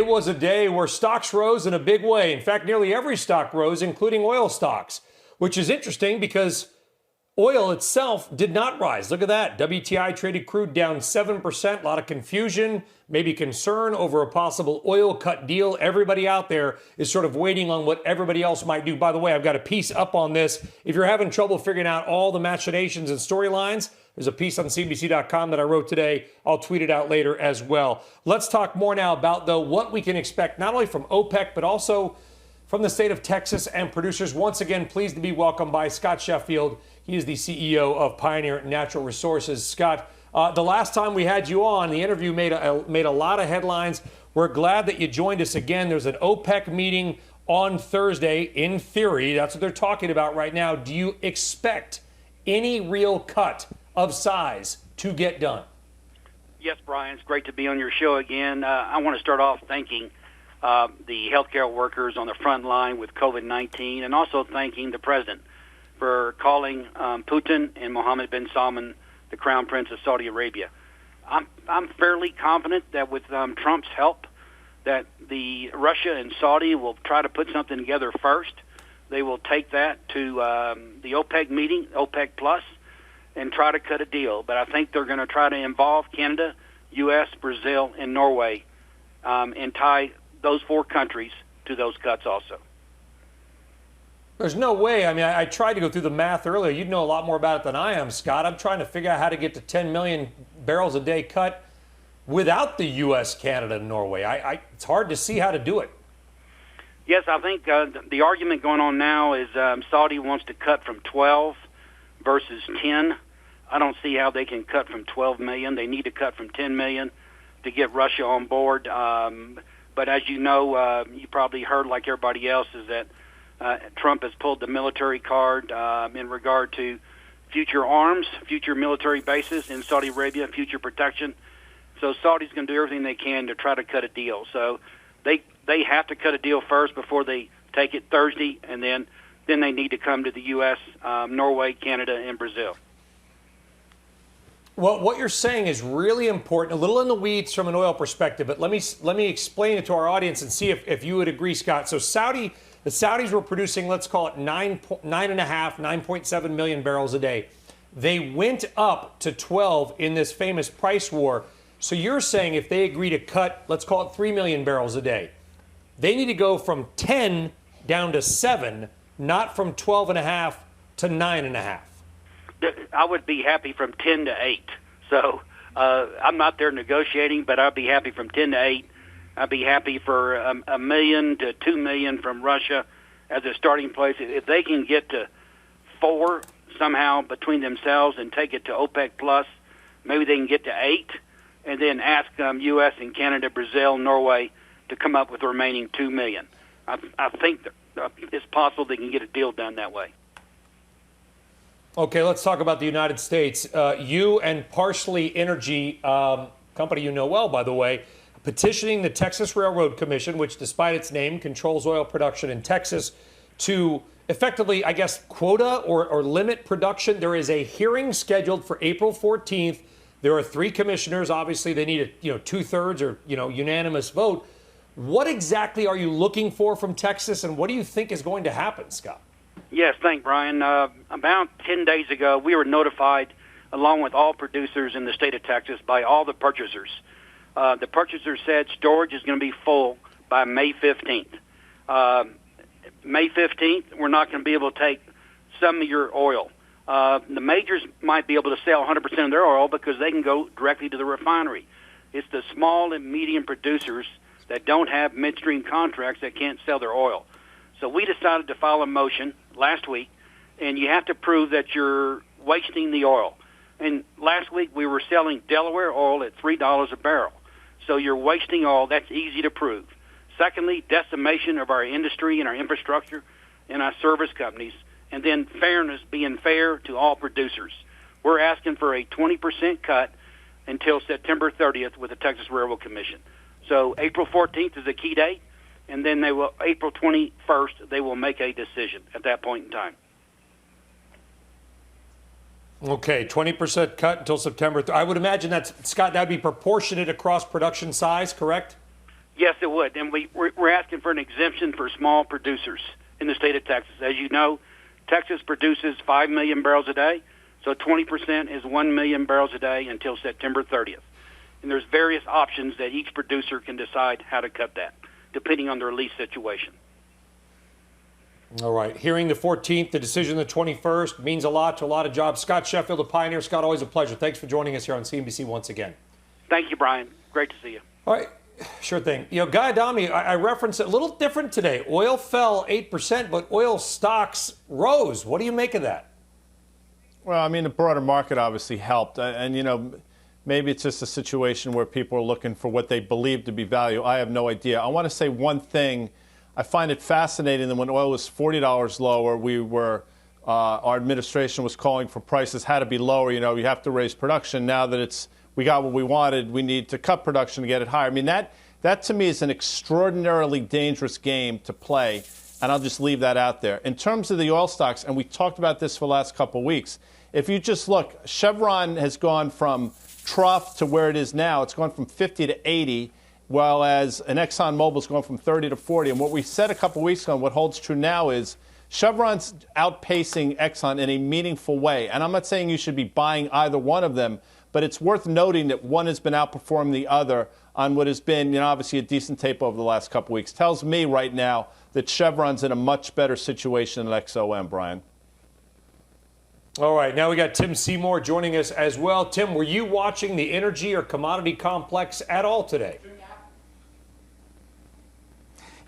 was a day where stocks rose in a big way. In fact, nearly every stock rose, including oil stocks, which is interesting because oil itself did not rise. Look at that. WTI traded crude down 7%. A lot of confusion, maybe concern over a possible oil cut deal. Everybody out there is sort of waiting on what everybody else might do. By the way, I've got a piece up on this. If you're having trouble figuring out all the machinations and storylines, there's a piece on CNBC.com that I wrote today. I'll tweet it out later as well. Let's talk more now about, though, what we can expect, not only from OPEC, but also from the state of Texas and producers. Once again, pleased to be welcomed by Scott Sheffield. He is the CEO of Pioneer Natural Resources. Scott, the last time we had you on, the interview made a lot of headlines. We're glad that you joined us again. There's an OPEC meeting on Thursday. In theory, that's what they're talking about right now. Do you expect any real cut of size to get done? Yes, Brian, it's great to be on your show again. I want to start off thanking the healthcare workers on the front line with COVID-19 and also thanking the president for calling Putin and Mohammed bin Salman, the Crown Prince of Saudi Arabia. I'm fairly confident that with Trump's help, that the Russia and Saudi will try to put something together first. They will take that to the OPEC meeting, OPEC Plus, and try to cut a deal. But I think they're going to try to involve Canada, U.S., Brazil, and Norway and tie those four countries to those cuts also. There's no way. I mean, I tried to go through the math earlier. You'd know a lot more about it than I am, Scott. I'm trying to figure out how to get to 10 million barrels a day cut without the U.S., Canada, and Norway. It's hard to see how to do it. Yes, I think the argument going on now is Saudi wants to cut from 12 versus 10. I don't see how they can cut from 12 million. They need to cut from 10 million to get Russia on board. But as you know, you probably heard like everybody else is that Trump has pulled the military card in regard to future arms, future military bases in Saudi Arabia, future protection. So Saudi's going to do everything they can to try to cut a deal. So they have to cut a deal first before they take it Thursday, and then they need to come to the U.S., Norway, Canada, and Brazil. Well, what you're saying is really important, a little in the weeds from an oil perspective, but let me explain it to our audience and see if you would agree, Scott. So the Saudis were producing, let's call it 9.7 million barrels a day. They went up to 12 in this famous price war. So you're saying if they agree to cut, let's call it 3 million barrels a day, they need to go from 10 down to 7, not from 12.5 to 9.5. I would be happy from 10 to 8. So I'm not there negotiating, but I'd be happy from 10 to 8. I'd be happy for a million to 2 million from Russia as a starting place. If they can get to 4 somehow between themselves and take it to OPEC Plus, maybe they can get to 8, and then ask U.S. and Canada, Brazil, Norway to come up with the remaining 2 million. I think it's possible they can get a deal done that way. Okay, let's talk about the United States. You and Parsley Energy, company you know well, by the way, petitioning the Texas Railroad Commission, which despite its name controls oil production in Texas, to effectively, I guess, quota or limit production. There is a hearing scheduled for April 14th. There are 3 commissioners. Obviously, they need a 2/3 or unanimous vote. What exactly are you looking for from Texas, and what do you think is going to happen, Scott? Yes, thank Brian. About 10 days ago, we were notified, along with all producers in the state of Texas, by all the purchasers. The purchasers said storage is going to be full by May 15th. May 15th, we're not going to be able to take some of your oil. The majors might be able to sell 100% of their oil because they can go directly to the refinery. It's the small and medium producers that don't have midstream contracts that can't sell their oil. So we decided to file a motion last week, and you have to prove that you're wasting the oil. And last week we were selling Delaware oil at $3 a barrel. So you're wasting oil. That's easy to prove. Secondly, decimation of our industry and our infrastructure and our service companies. And then fairness, being fair to all producers. We're asking for a 20% cut until September 30th with the Texas Railroad Commission. So April 14th is a key date, and then April 21st, they will make a decision at that point in time. Okay, 20% cut until September. I would imagine Scott, that would be proportionate across production size, correct? Yes, it would. And we're asking for an exemption for small producers in the state of Texas. As you know, Texas produces 5 million barrels a day, so 20% is 1 million barrels a day until September 30th. And there's various options that each producer can decide how to cut that, depending on their lease situation. All right. Hearing the 14th, the decision the 21st means a lot to a lot of jobs. Scott Sheffield, a Pioneer. Scott, always a pleasure. Thanks for joining us here on CNBC once again. Thank you, Brian. Great to see you. All right. Sure thing. You know, Guy Adami, I referenced it a little different today. Oil fell 8%, but oil stocks rose. What do you make of that? Well, I mean, the broader market obviously helped. And, you know, maybe it's just a situation where people are looking for what they believe to be value. I have no idea. I want to say one thing. I find it fascinating that when oil was $40 lower, our administration was calling for prices had to be lower. You know, you have to raise production. Now that we got what we wanted, we need to cut production to get it higher. I mean, that to me is an extraordinarily dangerous game to play, and I'll just leave that out there. In terms of the oil stocks, and we talked about this for the last couple of weeks, if you just look, Chevron has gone from trough to where it is now. It's gone from 50 to 80. While as an ExxonMobil's going from 30 to 40. And what we said a couple weeks ago, and what holds true now is Chevron's outpacing Exxon in a meaningful way. And I'm not saying you should be buying either one of them, but it's worth noting that one has been outperforming the other on what has been, you know, obviously a decent tape over the last couple weeks. Tells me right now that Chevron's in a much better situation than XOM, Brian. All right, now we got Tim Seymour joining us as well. Tim, were you watching the energy or commodity complex at all today?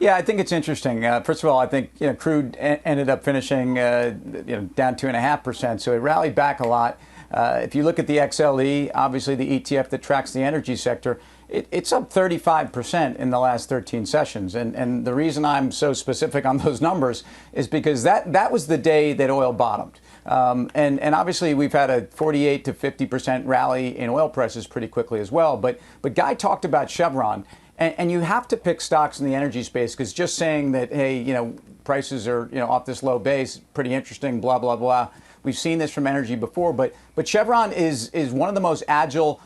Yeah, I think it's interesting. First of all, I think crude ended up finishing down 2.5%, so it rallied back a lot. If you look at the XLE, obviously the ETF that tracks the energy sector, it's up 35% in the last 13 sessions. And the reason I'm so specific on those numbers is because that was the day that oil bottomed. And obviously we've had a 48 to 50% rally in oil prices pretty quickly as well. But Guy talked about Chevron. And you have to pick stocks in the energy space because just saying that, hey, prices are, off this low base, pretty interesting, blah, blah, blah. We've seen this from energy before, but Chevron is one of the most agile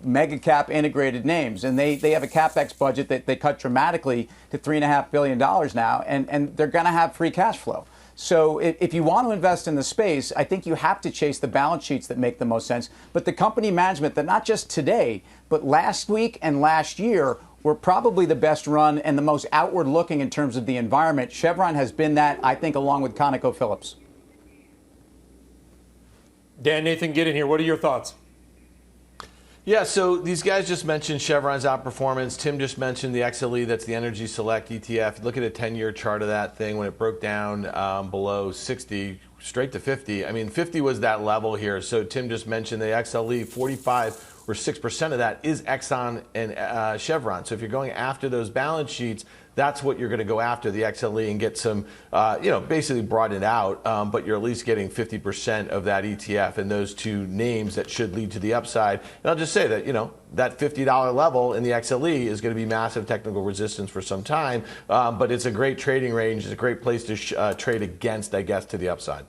mega cap integrated names. And they have a CapEx budget that they cut dramatically to $3.5 billion now, and they're going to have free cash flow. So if you want to invest in the space, I think you have to chase the balance sheets that make the most sense. But the company management that not just today, but last week and last year were probably the best run and the most outward looking in terms of the environment. Chevron has been that, I think, along with ConocoPhillips. Dan, Nathan, get in here. What are your thoughts? Yeah, so these guys just mentioned Chevron's outperformance. Tim just mentioned the XLE, that's the Energy Select ETF. Look at a 10-year chart of that thing when it broke down below 60, straight to 50. I mean, 50 was that level here. So Tim just mentioned the XLE, 45 or 6% of that is Exxon and Chevron. So if you're going after those balance sheets, that's what you're going to go after, the XLE, and get some, basically broaden it out, but you're at least getting 50% of that ETF and those two names that should lead to the upside. And I'll just say that, that $50 level in the XLE is going to be massive technical resistance for some time, but it's a great trading range. It's a great place to trade against, I guess, to the upside.